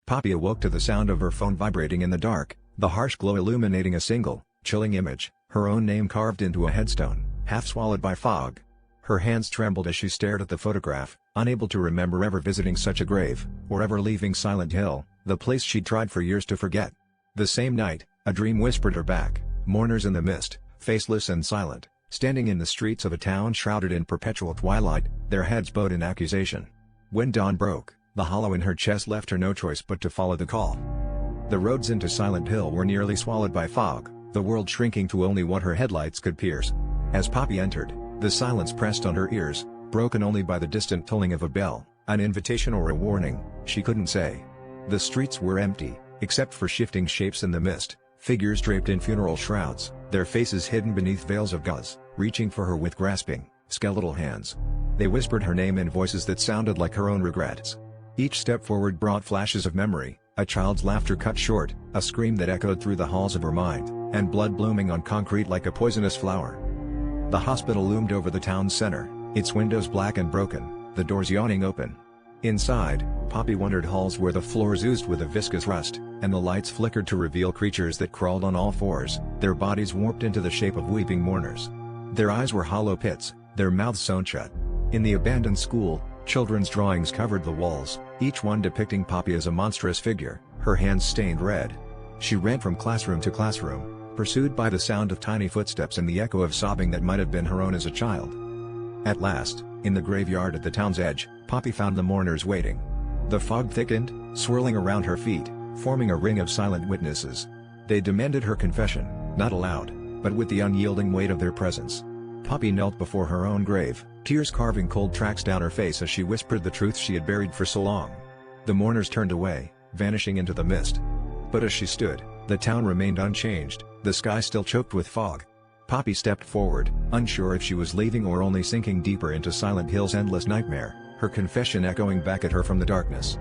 Poppy awoke to the sound of her phone vibrating in the dark, the harsh glow illuminating a single, chilling image, her own name carved into a headstone, half swallowed by fog. Her hands trembled as she stared at the photograph, unable to remember ever visiting such a grave, or ever leaving Silent Hill, the place she'd tried for years to forget. The same night, a dream whispered her back, mourners in the mist, faceless and silent, standing in the streets of a town shrouded in perpetual twilight, their heads bowed in accusation. When dawn broke, the hollow in her chest left her no choice but to follow the call. The roads into Silent Hill were nearly swallowed by fog, the world shrinking to only what her headlights could pierce. As Poppy entered, the silence pressed on her ears, broken only by the distant tolling of a bell, an invitation or a warning, she couldn't say. The streets were empty, except for shifting shapes in the mist, figures draped in funeral shrouds, their faces hidden beneath veils of gauze, reaching for her with grasping, skeletal hands. They whispered her name in voices that sounded like her own regrets. Each step forward brought flashes of memory, a child's laughter cut short, a scream that echoed through the halls of her mind, and blood blooming on concrete like a poisonous flower. The hospital loomed over the town's center, its windows black and broken, the doors yawning open. Inside, Poppy wandered halls where the floors oozed with a viscous rust, and the lights flickered to reveal creatures that crawled on all fours, their bodies warped into the shape of weeping mourners. Their eyes were hollow pits, their mouths sewn shut. In the abandoned school, children's drawings covered the walls, each one depicting Poppy as a monstrous figure, her hands stained red. She ran from classroom to classroom, pursued by the sound of tiny footsteps and the echo of sobbing that might have been her own as a child. At last, in the graveyard at the town's edge, Poppy found the mourners waiting. The fog thickened, swirling around her feet, forming a ring of silent witnesses. They demanded her confession, not aloud, but with the unyielding weight of their presence. Poppy knelt before her own grave, tears carving cold tracks down her face as she whispered the truth she had buried for so long. The mourners turned away, vanishing into the mist. But as she stood, the town remained unchanged, the sky still choked with fog. Poppy stepped forward, unsure if she was leaving or only sinking deeper into Silent Hill's endless nightmare, her confession echoing back at her from the darkness.